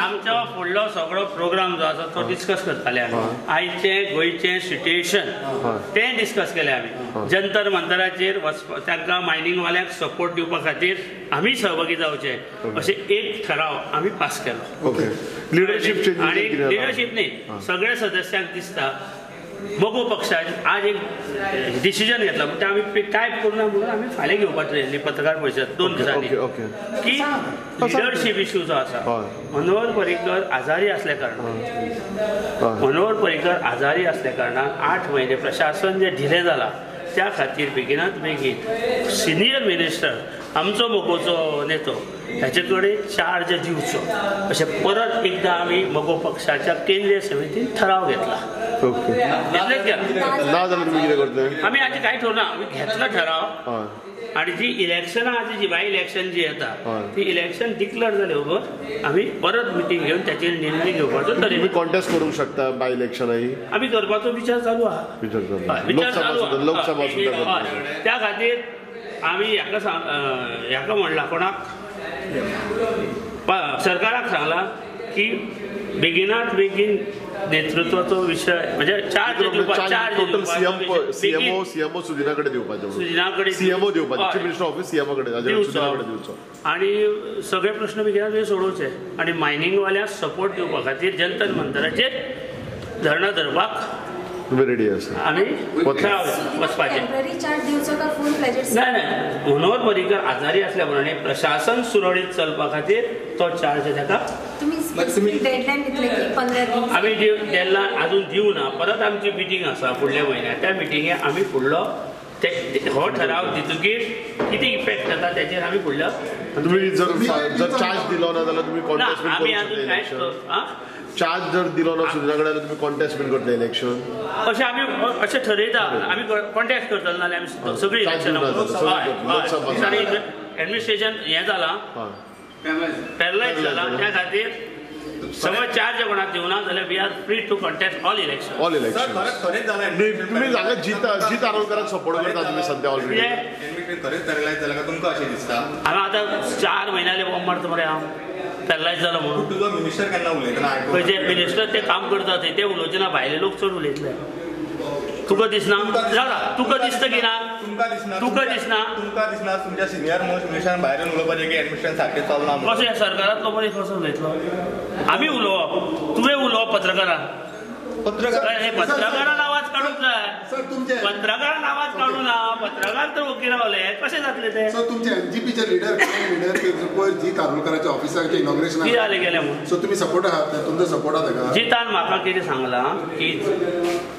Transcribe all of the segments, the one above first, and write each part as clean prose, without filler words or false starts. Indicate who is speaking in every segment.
Speaker 1: आमचो फुडलो सगळो प्रोग्राम जो आसा तो डिस्कस करताले आमी आयचे गोंयचे सिट्युएशन तें डिस्कस केलें आमी जंतर मंतराचेर तांकां मायनिंग वाल्यांक सपोर्ट दिवपा खातीर आमी सहभागी जावचे अशें एक ठराव आमी पास केलो
Speaker 2: लिडरशीप
Speaker 1: आनी लिडरशीप न्ही सगळ्या सदस्यांक दिसता मोगो पक्षान आज एक डिसिजन घेतला म्हणजे आम्ही टायप करून म्हणून आम्ही फाल्यां घेवपाक ट्रेनी पत्रकार परिशद 2 दिसांनी की लिडरशीप इश्यू जो आसा मनोहर पर्रीकर आजारी असल्या कारणान असल्या कारणान 8 महिने प्रशासन जे ढिले जाला त्या खातीर बेगिनात बेगीन सिनियर मिनिस्टर आमचो मोगोचो नेतो ह्याचे कडेन चार्ज दिवचो अशें परत एकदां आमी मोगो पक्षाच्या केंद्रीय समितीन ठराव घेतला आमी हाचे कांय ठरवना आमी घेतला ठराव आणि जी इलेक्शनां आतां जी बाय इलेक्शन जी येता ती इलेक्शन डिक्लेअर जाले बरोबर आमी परत मिटींग घेवन त्याचेर निर्णय घेवपाचो तरी
Speaker 2: कॉन्टेस्ट करूंक शकता बाय इलेक्शनाय आमी
Speaker 1: करपाचो विचार चालू आहा
Speaker 2: लोकसभा
Speaker 1: त्या खातीर आमी हाका म्हणला कोणाक सरकाराक सांगला की बेगिनात बेगीन नेतृत्वाचो विषय म्हणजे
Speaker 2: सीएमओ सुदिना कडेन दिवपाचो सीएमओ दिवपाचो चीफ मिनिस्टर ऑफिस सीएमओ कडेन दिवचो
Speaker 1: आणि सगळे प्रश्न बेगिनात बेगीन सोडोवचे आणि मायनिंग वाल्यांक सपोर्ट दिवपा खातीर जंतर मंतराचेर धरणां धरपाक
Speaker 2: रेडी आसा
Speaker 1: आमी वचपाचें नाही मनोहर पर्रीकर आजारी असल्या कारणान प्रशासन सुरळीत चलपा खातीर तो चार्ज ताका आमी डेडलायन अजून दिवना परत आमची मिटींग आसा फुडल्या म्हयन्यात त्या मिटींगेक आमी फुडलो हो ठराव दितकीर कितें इफेक्ट जाता त्याचेर आमी फुडलो
Speaker 2: तुमी जर चार्ज दिलो ना जाल्यार तुमी कॉन्टेस्ट
Speaker 1: आमी अजून कांयच
Speaker 2: चार्ज जर दिलो ना सुदिना कडेन जाल्यार तुमी कॉन्टेस्ट बीन करतले इलेक्शन
Speaker 1: अशें आमी अशें ठरयता आमी कॉन्टेस्ट करतले नाल्यार आमी सगळीं इलेक्शनां एडमिनिस्ट्रेशन हें जालां पॅरलायज जाला त्या खातीर समज चार्ज कोणाक दिवना जाल्यार we are free to contest all election
Speaker 2: तुम्ही जागा जीत आरोलकराक सपोर्ट करता तुमी सध्या ऑलरेडी
Speaker 3: तुमकां अशें दिसता
Speaker 1: हांगा आतां 4 म्हयन्याले बॉम्ब मारता मरे हांव पॅरलायज जालो म्हणून
Speaker 3: तुजो मिनिस्टर केन्ना उलयतना
Speaker 1: खंयचे मिनिस्टर ते काम करता थंय ते उलोवचे ना भायले लोक चड उलयतले तुका दिसना तुका दिसता की ना तुका दिसना
Speaker 3: तुमच्या सिनियर मोस्ट मिनिस्टरान भायर उलोवपाचें की एडमिनिस्ट्रेशन सारकें चलना
Speaker 1: कशें सरकारांतलो मनीस कसो उलयतलो आमी उलोवप तुवें उलोवप पत्रकारान आवाज काडूंक जाय पत्रकारान आवाज काडूं ना पत्रकार तर वकील रावले कशें जातलें तें
Speaker 4: सो तुमचे एनजीपीचे लीडर जीत आरोलकराच्या ऑफिसाचे इनॉग्रेशन
Speaker 1: कितें जालें गेलें म्हणून
Speaker 4: सो तुमी सपोर्ट आहात तुमचो सपोर्ट आहा ताका
Speaker 1: जितान म्हाका कितें सांगलां की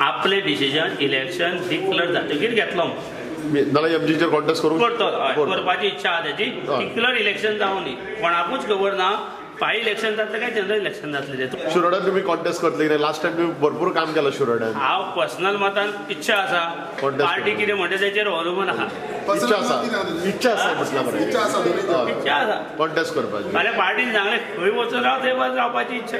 Speaker 1: आपले डिसिजन इलेक्शन डिक्लेअर जातकीर घेतलो
Speaker 2: नाल्यार एमजीचेर कॉन्टेस्ट करूंक
Speaker 1: करपाची इच्छा आहा तेजी डिक्लेअर इलेक्शन जावं न्ही कोणाकूच खबर ना बाय इलेक्शन जातलें काय जनरल इलेक्शन जातलें
Speaker 2: शिरोड्यात तुम्ही कॉन्टेस्ट करतले की लास्ट टाइम तुम्ही भरपूर काम केलं शिरोड्यात
Speaker 1: हांव पर्सनल मतान इच्छा आसा पार्टी कितें म्हणटा तेचेर अवलंबून आहा
Speaker 2: इच्छा आसा कॉन्टेस्ट करपाची
Speaker 1: फाल्यां पार्टीन सांगलें खंय वचून राव थंय रावपाची इच्छा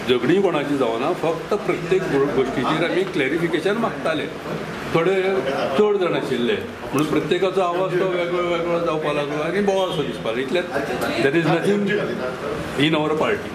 Speaker 5: झगडी कोणाची जावना फक्त प्रत्येक गोष्टीचेर आमी क्लॅरिफिकेशन मागताले थोडे चड जाण आशिल्ले म्हणून प्रत्येकाचो आवाज तो वेगळो वेगळो जावपाक लागलो आनी बोवाळ सो दिसपाक लागलो इतलेंच there is nothing in our party